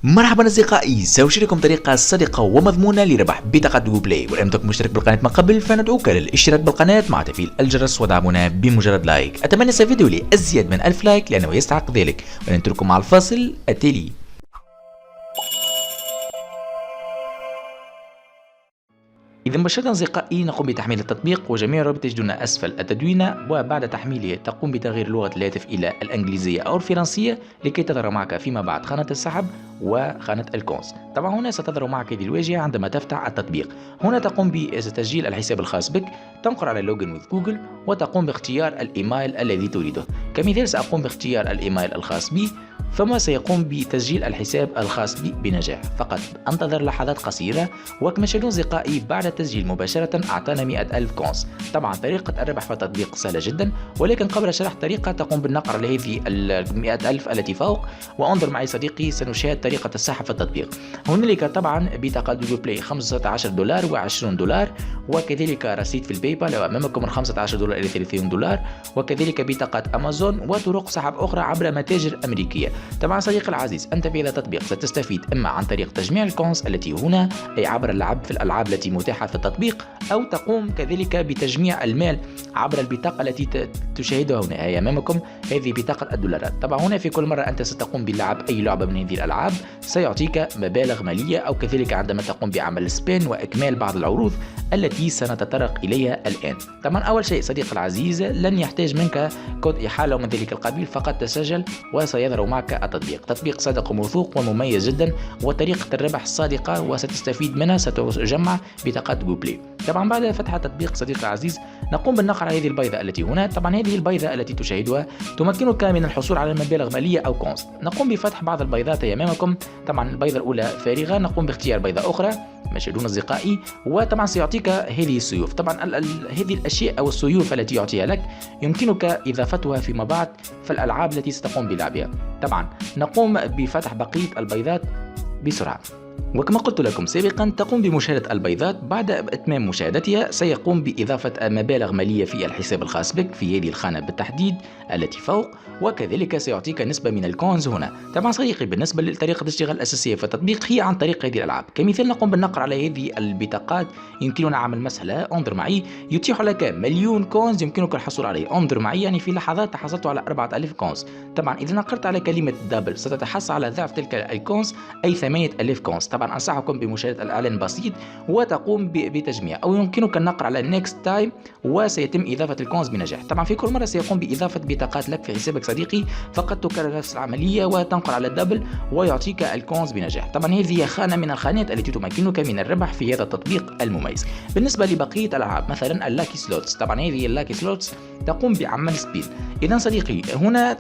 مرحبا اصدقائي، سأشير لكم طريقة صادقة ومضمونة لربح بطاقة جوجل بلاي. ولم تكن مشترك بالقناة من قبل فندعوك للاشتراك بالقناة مع تفعيل الجرس ودعمنا بمجرد لايك. اتمنى الفيديو لازيد من 1000 لايك لانه يستحق ذلك، ونترككم مع الفاصل التالي. إذا مباشرة أصدقائي نقوم بتحميل التطبيق، وجميع الرابط تجدون أسفل التدوينة، وبعد تحميله تقوم بتغيير لغة الهاتف إلى الإنجليزية أو الفرنسية لكي تظهر معك فيما بعد خانة السحب وخانة الكونس. طبعا هنا ستظهر معك هذه الواجهة عندما تفتح التطبيق. هنا تقوم بتسجيل الحساب الخاص بك، تنقر على لوجن وذ جوجل وتقوم باختيار الإيميل الذي تريده. كمثال سأقوم باختيار الإيميل الخاص بي، ثم سيقوم بتسجيل الحساب الخاص بي بنجاح. فقط انتظر لحظات قصيرة، وكما تشاهدون أصدقائي بعد التسجيل مباشرة أعطانا 100,000 كونس. طبعا طريقة الربح في التطبيق سهلة جدا، ولكن قبل شرح طريقة تقوم بالنقر على هذه 100,000 التي فوق، وانظر معي صديقي سنشاهد طريقة السحب في التطبيق. هنالك طبعا بطاقة جوجل بلاي $15 و$20، وكذلك رصيد في الباي بال أمامكم من $15 إلى $30، وكذلك بطاقة أمازون وطرق سحب أخرى عبر متاجر أمريكية. طبعا صديقي العزيز، أنت في هذا التطبيق ستستفيد إما عن طريق تجميع الكونز التي هنا، أي عبر اللعب في الألعاب التي متاحة في التطبيق، أو تقوم كذلك بتجميع المال عبر البطاقة التي تشاهدها هنا. هي أمامكم هذه بطاقة الدولارات. طبعا هنا في كل مرة أنت ستقوم بلعب أي لعبة من هذه الألعاب سيعطيك مبالغ مالية، أو كذلك عندما تقوم بعمل سبين وإكمال بعض العروض التي سنتطرق إليها الآن. طبعا أول شيء صديقي العزيز لن يحتاج منك كود إحالة ومن ذلك القبيل، فقط تسجل وسيظهر معك التطبيق. تطبيق صادق وموثوق ومميز جدا، وطريقة الربح صادقة وستستفيد منها، ستجمع بطاقات جوجل بلاي. طبعا بعد فتح التطبيق صديقي العزيز نقوم بالنقر على هذه البيضة التي هنا. طبعا هذه البيضة التي تشاهدها تمكنك من الحصول على مبالغ مالية أو كونس. نقوم بفتح بعض البيضات أمامكم. طبعا البيضة الأولى فارغة، نقوم باختيار بيضة أخرى مشاهدون أصدقائي، وطبعا سيعطيك هذه السيوف. طبعا هذه الأشياء أو السيوف التي يعطيها لك يمكنك إضافتها فيما بعد في الألعاب التي ستقوم بلعبها. طبعا نقوم بفتح بقية البيضات بسرعة، وكما قلت لكم سابقا تقوم بمشاهدة البيضات. بعد إتمام مشاهدتها سيقوم بإضافة مبالغ مالية في الحساب الخاص بك في هذه الخانة بالتحديد التي فوق، وكذلك سيعطيك نسبة من الكونز هنا. طبعا صديقي بالنسبة لطريقة الاشتغال الأساسية في التطبيق هي عن طريق هذه الألعاب. كمثال نقوم بالنقر على هذه البطاقات، يمكننا عمل مسح لها. انظر معي، يتيح لك 1,000,000 كونز يمكنك الحصول عليه. انظر معي، يعني في لحظات تحصلت على 4,000 كونز. طبعا إذا نقرت على كلمة دبل ستتحصل على ضعف تلك الكونز، أي 8,000 كونز. طبعا أنصحكم بمشاهدة الإعلان بسيط وتقوم بتجميع، أو يمكنك النقر على نيكست تايم وسيتم إضافة الكونز بنجاح. طبعا في كل مرة سيقوم بإضافة بطاقات لك في حسابك صديقي، فقط تكرر نفس العملية وتنقر على الدبل ويعطيك الكونز بنجاح. طبعا هذه هي خانة من الخانات التي تمكنك من الربح في هذا التطبيق المميز. بالنسبة لبقية الألعاب مثلا اللاكي سلوتس، طبعا هذه اللاكي سلوتس تقوم بعمل سبين. إذا صديقي هنا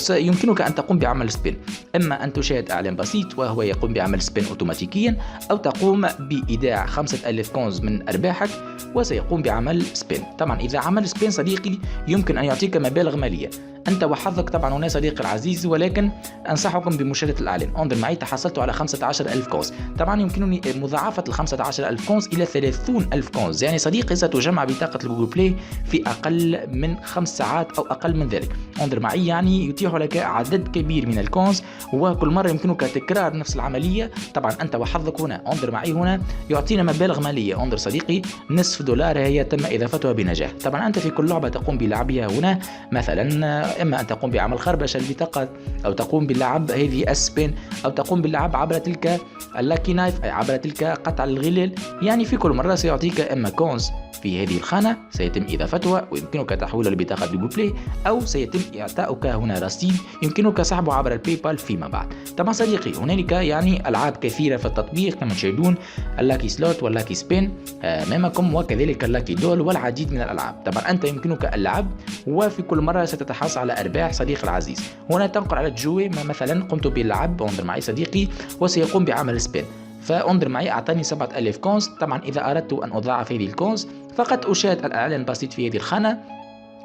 يمكنك أن تقوم بعمل سبين، إما أن تشاهد إعلان بسيط وهو يقوم بعمل سبين أوتوماتيكيا، أو تقوم بإيداع 5,000 كونز من أرباحك وسيقوم بعمل سبين. طبعا إذا عمل سبين صديقي يمكن أن يعطيك مبالغ مالية أنت وحظك طبعا هنا صديقي العزيز، ولكن أنصحكم بمشاهدة الإعلان. انظر معي، تحصلت على 15,000 كونز. طبعا يمكنني مضاعفة ال 15,000 كونز إلى 30,000 كونز، يعني صديقي ستجمع بطاقة الجوجل بلاي في أقل من 5 ساعات أو أقل من ذلك. انظر معي، يعني يتيح لك عدد كبير من الكونز، وكل مرة يمكنك تكرار نفس العملية. طبعا أنت وحظك هنا. انظر معي، هنا يعطينا مبالغ مالية. انظر صديقي، نصف دولار هي تم إضافتها بنجاح. طبعا أنت في كل لعبة تقوم بلعبها هنا مثلا إما أن تقوم بعمل خربشة البطاقة، أو تقوم باللعب هذه السبين، أو تقوم باللعب عبر تلك اللاكي نايف، أي عبر تلك قطع الغلال. يعني في كل مرة سيعطيك إما كونز في هذه الخانة سيتم إضافتها ويمكنك تحويلها لبطاقة جوجل بلاي، أو سيتم إعطاؤك هنا رصيد يمكنك سحبه عبر الباي بال فيما بعد. طبعا صديقي هنالك يعني ألعاب كثيرة في التطبيق كما تشاهدون، اللاكي سلوت واللاكي سبين أمامكم، وكذلك اللاكي دول والعديد من الألعاب. طبعا أنت يمكنك اللعب وفي كل مرة ستتحصل على أرباح صديقي العزيز. هنا تنقر على الجوي، مثلا قمت باللعب، انظر معي صديقي، وسيقوم بعمل سبين. فانظر معي، أعطاني 7,000 كونز. طبعا إذا أردت أن أضاعف هذه الكونز فقط أشاهد الإعلان بسيط في هذه الخانة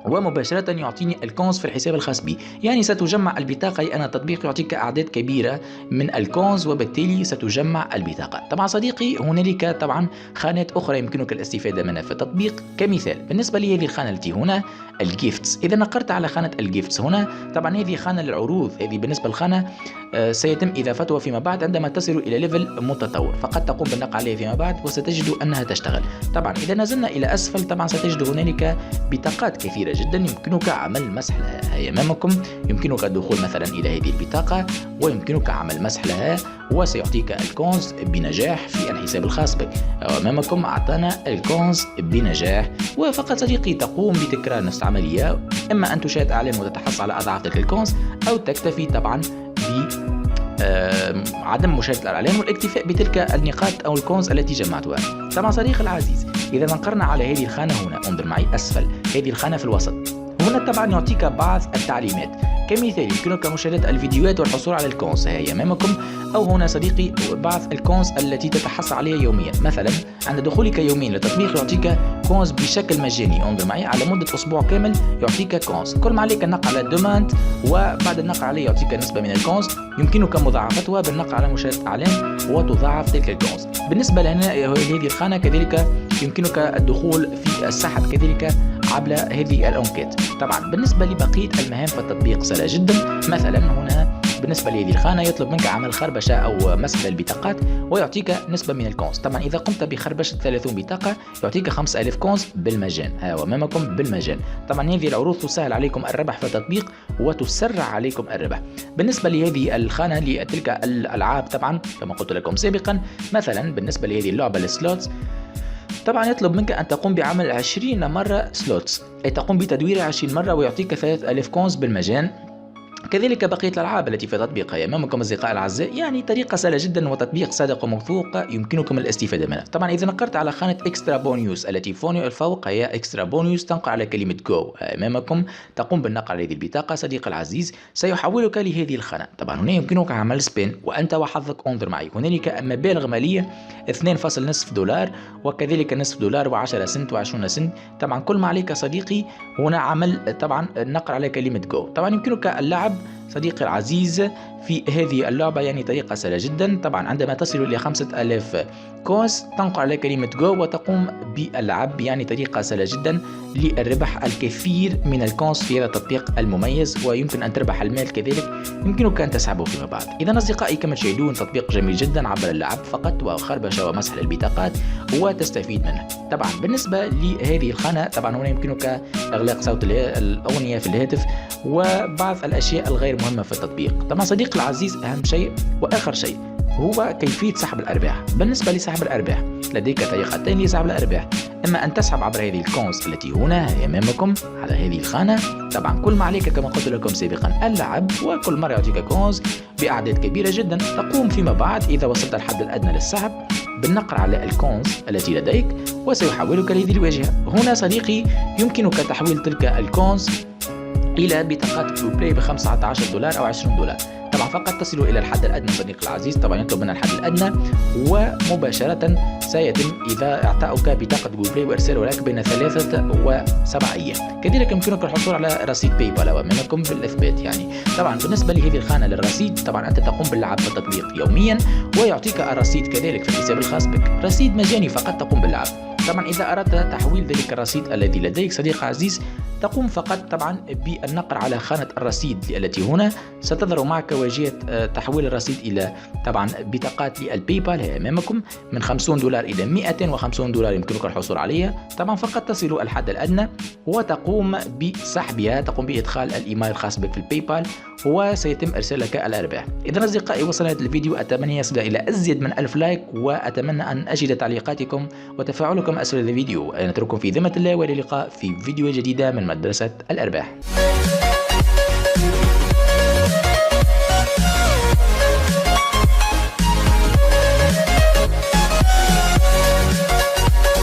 ومباشرة يعطيني الكونز في الحساب الخاص بي. يعني ستجمع البطاقة، أي أن التطبيق يعطيك أعداد كبيرة من الكونز وبالتالي ستجمع البطاقة. طبعا صديقي هنالك طبعا خانات أخرى يمكنك الاستفادة منها في التطبيق. كمثال بالنسبة لي هذه الخانة التي هنا الجيفتس، إذا نقرت على خانة الجيفتس هنا طبعا هذه خانة للعروض. هذه بالنسبة للخانة سيتم إضافتها فيما بعد عندما تصل إلى ليفل متطور، فقد تقوم بالنقر عليها فيما بعد وستجد أنها تشتغل. طبعا إذا نزلنا إلى أسفل طبعا ستجد هنالك بطاقات كثيرة جدا يمكنك عمل مسح لها. هي أمامكم، يمكنك الدخول مثلا إلى هذه البطاقة ويمكنك عمل مسح لها وسيعطيك الكونز بنجاح في الحساب الخاص بك. أمامكم أعطانا الكونز بنجاح. وفقط صديقي تقوم بتكرار نفس العملية، إما أن تشاهد إعلان وتتحصل على أضعاف تلك الكونز، أو تكتفي طبعا عدم مشاهدة الإعلان والاكتفاء بتلك النقاط أو الكونز التي جمعتها. طبعا صديقي العزيز إذا نقرنا على هذه الخانة هنا، انظر معي أسفل هذه الخانة في الوسط، هنا طبعا يعطيك بعض التعليمات. كمثال يمكنك مشاهدة الفيديوهات والحصول على الكونز، هي أمامكم، أو هنا صديقي بعض الكونز التي تتحصل عليها يوميا. مثلا عند دخولك يوميا للتطبيق يعطيك كونز بشكل مجاني، انظر معي على مدة أسبوع كامل يعطيك كونز. كل ما عليك النقر على الدوماند وبعد النقر عليه يعطيك نسبة من الكونز يمكنك مضاعفتها بالنقر على مشاهدة إعلان وتضاعف تلك الكونز. بالنسبة لنا هذه الخانة كذلك يمكنك الدخول في السحب كذلك عبر هذه الأنكيت. طبعا بالنسبة لبقية المهام في التطبيق سهلة جدا. مثلا هنا بالنسبة لهذه الخانة يطلب منك عمل خربشة أو مسح البطاقات ويعطيك نسبة من الكونز. طبعا إذا قمت بخربشة 30 بطاقة يعطيك 5000 كونز بالمجان، ها أمامكم بالمجان. طبعا هذه العروض تسهل عليكم الربح في التطبيق وتسرع عليكم الربح. بالنسبة لهذه الخانة لتلك الألعاب طبعا كما قلت لكم سابقا، مثلا بالنسبة لهذه اللعبة السلوتس طبعا يطلب منك أن تقوم بعمل 20 مرة سلوتس، أي تقوم بتدويرها 20 مرة ويعطيك 3000 كونز بالمجان. كذلك بقية الألعاب التي في تطبيق هي أمامكم أصدقائي الأعزاء. يعني طريقة سهلة جدا وتطبيق صادق وموثوق يمكنكم الاستفادة منه. طبعا إذا نقرت على خانة إكسترا بونيوس التي فوق هي إكسترا بونيوس، تنقر على كلمة جو أمامكم، تقوم بالنقر على هذه البطاقة صديقي العزيز سيحولك لهذه الخانة. طبعا هنا يمكنك عمل سبين وأنت وحظك، انظر معي هنالك مبالغ مالية 2.5 دولار وكذلك نصف دولار و10 سنت و20 سنت. طبعا كل ما عليك صديقي هنا عمل طبعا النقر على كلمة جو. طبعا يمكنك اللعب صديقي العزيز في هذه اللعبة يعني طريقة سهلة جدا. طبعا عندما تصل إلى 5000 كونز تنقر على كلمة جو وتقوم باللعب، يعني طريقة سهلة جدا للربح الكثير من الكونز في هذا التطبيق المميز، ويمكن أن تربح المال كذلك يمكنك أن تسحبه فيما بعد. إذا أصدقائي كما تشاهدون تطبيق جميل جدا عبر اللعب فقط وخربشة ومسح البطاقات وتستفيد منه. طبعا بالنسبة لهذه الخانة طبعا هنا يمكنك إغلاق صوت الأغنية في الهاتف وبعض الأشياء الغير مهمة في التطبيق. طبعا صديقي العزيز أهم شيء وآخر شيء هو كيفية سحب الأرباح. بالنسبة لسحب الأرباح لديك طريقتين لسحب الأرباح، إما أن تسحب عبر هذه الكونز التي هنا أمامكم على هذه الخانة. طبعا كل ما عليك كما قلت لكم سابقا اللعب، وكل مرة يعطيك كونز بأعداد كبيرة جدا. تقوم فيما بعد إذا وصلت الحد الأدنى للسحب بالنقر على الكونز التي لديك وسيحولك لهذه الواجهة. هنا صديقي يمكنك تحويل تلك الكونز إلى بطاقات جو بلاي ب15 دولار أو 20 دولار. طبعا فقط تصل إلى الحد الأدنى صديقي العزيز، طبعا يطلب منا الحد الأدنى ومباشرة سيتم إذا إعطاؤك بطاقة جو بلاي وإرسالها لك بين 3 و7 أيام. كذلك يمكنك الحصول على رصيد باي بال أمامكم بالإثبات. يعني طبعا بالنسبة لهذه الخانة للرصيد طبعا أنت تقوم باللعب في التطبيق يوميا ويعطيك الرصيد كذلك في الحساب الخاص بك، رصيد مجاني فقط تقوم باللعب. طبعا إذا أردت تحويل ذلك الرصيد الذي لديك صديقي عزيز تقوم فقط طبعا بالنقر على خانة الرصيد التي هنا، ستظهر معك واجهة تحويل الرصيد إلى طبعا بطاقات للباي بال هي أمامكم من 50 دولار إلى 250 دولار يمكنك الحصول عليها. طبعا فقط تصل الحد الأدنى وتقوم بسحبها، تقوم بإدخال الإيميل الخاص بك في الباي بال وسيتم إرسال لك الأرباح. إذا أصدقائي وصلنا هذا الفيديو أتمنى يصل إلى أزيد من 1000 لايك، وأتمنى أن أجد تعليقاتكم وتفاعلكم أسفل الفيديو. نترككم في ذمة الله، والى اللقاء في فيديو جديدة من مدرسة الأرباح.